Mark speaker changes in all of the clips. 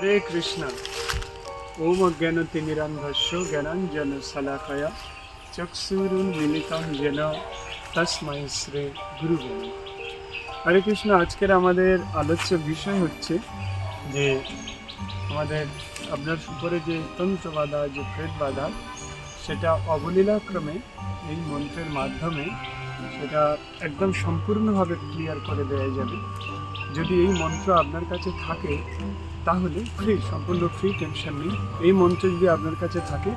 Speaker 1: হরে কৃষ্ণ। ওম অজ্ঞানতিমিরান্ধস্য জ্ঞানাঞ্জনশলাকয়া চক্ষুরুন্মিলিতং येन তস্मै শ্রী গুরুবে নমঃ। হরে কৃষ্ণ। আজকের আমাদের আলোচ্য বিষয় হচ্ছে যে আমাদের আপনার উপরে যে তন্ত্র বাধা, যে প্রেত বাধা, সেটা অবলীলাক্রমে এই মন্ত্রের মাধ্যমে সেটা একদম সম্পূর্ণভাবে ক্লিয়ার করে দেওয়া যাবে। যদি এই মন্ত্র আপনার কাছে থাকে তাহলে সম্পূর্ণ ফ্রি, টেনশন নেই। এই মন্ত্র যদি আপনার কাছে থাকে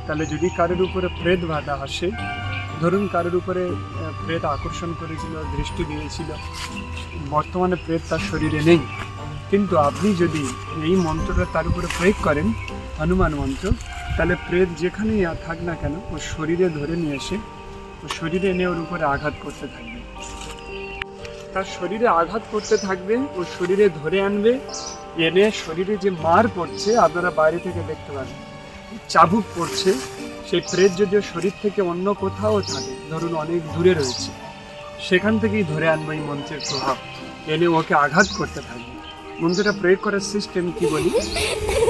Speaker 1: তাহলে যদি কারোর উপরে প্রেত বাধা আসে, ধরুন কারোর উপরে প্রেত আকর্ষণ করেছিল, দৃষ্টি দিয়েছিল, বর্তমানে প্রেত তার শরীরে নেই, কিন্তু আপনি যদি এই মন্ত্রটা তার উপরে প্রয়োগ করেন, হনুমান মন্ত্র, তাহলে প্রেত যেখানেই থাক না কেন ও শরীরে ধরে নিয়ে এসে ও শরীরে এনে ওর উপরে আঘাত করতে থাকবে, তার শরীরে আঘাত করতে থাকবে, ও শরীরে ধরে আনবে, এনে শরীরে যে মার পড়ছে আপনারা বাইরে থেকে দেখতে পাবেন, চাবুক পড়ছে, সেই প্রেত যদিও শরীর থেকে অন্য কোথাও থাকে, ধরুন অনেক দূরে রয়েছে, সেখান থেকেই ধরে আনবে এই মন্ত্রের প্রভাব, এনে ওকে আঘাত করতে থাকবে। মন্ত্রটা প্রয়োগ করার সিস্টেম কি বলি,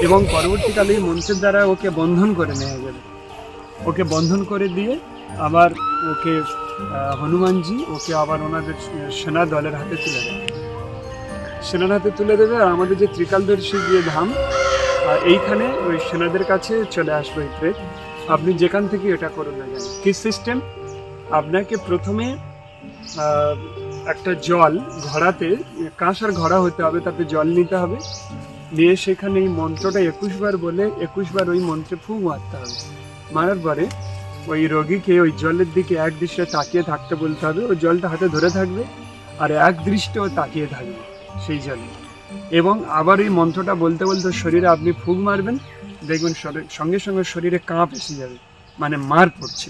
Speaker 1: এবং পরবর্তীকালে এই মন্ত্রের দ্বারা ওকে বন্ধন করে নেওয়া যাবে। ওকে বন্ধন করে দিয়ে আবার ওকে হনুমানজি ওকে আবার ওনাদের সেনা দলের হাতে তুলে দেবে, সেনার হাতে তুলে দেবে। আর আমাদের যে ত্রিকালদর্শী যে ধাম, এইখানে ওই সেনাদের কাছে চলে আসবে ওই প্রেত। আপনি যেখান থেকে এটা করুন না কেন, কি সিস্টেম, আপনাকে প্রথমে একটা জল ঘড়াতে, কাঁসার ঘড়া হতে হবে, তাতে জল নিতে হবে, নিয়ে সেখানে এই মন্ত্রটা 21 বার বলে 21 বার ওই মন্ত্রে ফুঁ মারতে হবে। মারার পরে ওই রোগীকে ওই জলের দিকে এক দৃষ্টে তাকিয়ে থাকতে বলতে হবে। ওই জলটা হাতে ধরে থাকবে আর এক দৃষ্টেও তাকিয়ে থাকবে সেই জলে, এবং আবার এই মন্ত্রটা বলতে বলতে শরীরে আপনি ফুঁক মারবেন, দেখবেন সঙ্গে সঙ্গে শরীরে কাঁপ এসে যাবে, মানে মার পড়ছে।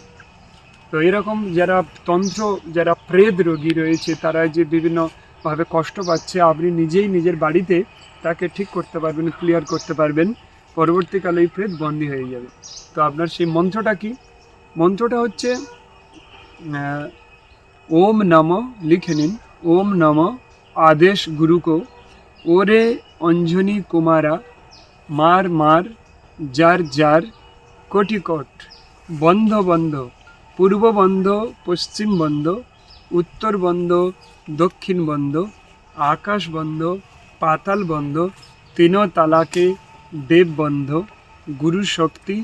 Speaker 1: তো এরকম যারা তন্ত্র, যারা প্রেত রোগী রয়েছে, তারা যে বিভিন্নভাবে কষ্ট পাচ্ছে, আপনি নিজেই নিজের বাড়িতে তাকে ঠিক করতে পারবেন, ক্লিয়ার করতে পারবেন, পরবর্তীকালে এই প্রেত বন্দী হয়ে যাবে। তো আপনার সেই মন্ত্রটা কি? মন্ত্রটা হচ্ছে ওম নম, লিখে নিন, ওম নম আদেশ গুরুকো, ওরে অঞ্জনী কুমারা, মার মার যার যার কোটি কোট, বন্ধ বন্ধ, পূর্ব বন্ধ পশ্চিম বন্ধ, উত্তর বন্ধ দক্ষিণ বন্ধ, আকাশ বন্ধ পাতাল বন্ধ, তিন তালাকে দেব বন্ধ, গুরু শক্তি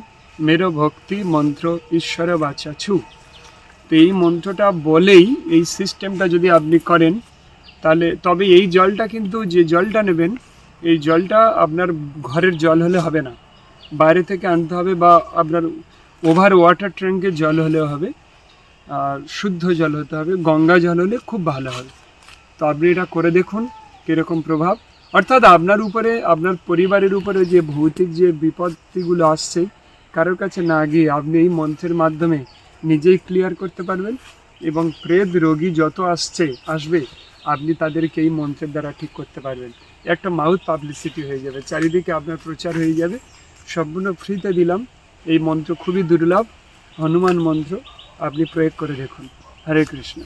Speaker 1: মেরো ভক্তি মন্ত্র ঈশ্বর বাচা ছু। তো এই মন্ত্রটা বলেই এই সিস্টেমটা যদি আপনি করেন, তাহলে তবে এই জলটা কিন্তু, যে জলটা নেবেন, এই জলটা আপনার ঘরের জল হলে হবে না, বাইরে থেকে আনতে হবে, বা আপনার ওভার ওয়াটার ট্যাঙ্কের জল হলেও হবে, আর শুদ্ধ জল হতে হবে, গঙ্গা জল হলে খুব ভালো হবে। তো আপনি এটা করে দেখুন কীরকম প্রভাব, অর্থাৎ আপনার উপরে, আপনার পরিবারের উপরে যে ভৌতিক যে বিপত্তিগুলো আসছে, কারোর কাছে না গিয়ে আপনি এই মন্ত্রের মাধ্যমে নিজেই ক্লিয়ার করতে পারবেন, এবং প্রেত রোগী যত আসবে আপনি তাদেরকে এই মন্ত্রের দ্বারা ঠিক করতে পারবেন। একটা মাউথ পাবলিসিটি হয়ে যাবে, চারিদিকে আপনার প্রচার হয়ে যাবে। সম্পূর্ণ ফ্রিতে দিলাম। এই মন্ত্র খুবই দুর্লভ, হনুমান মন্ত্র, আপনি প্রয়োগ করে দেখুন। হরে কৃষ্ণ।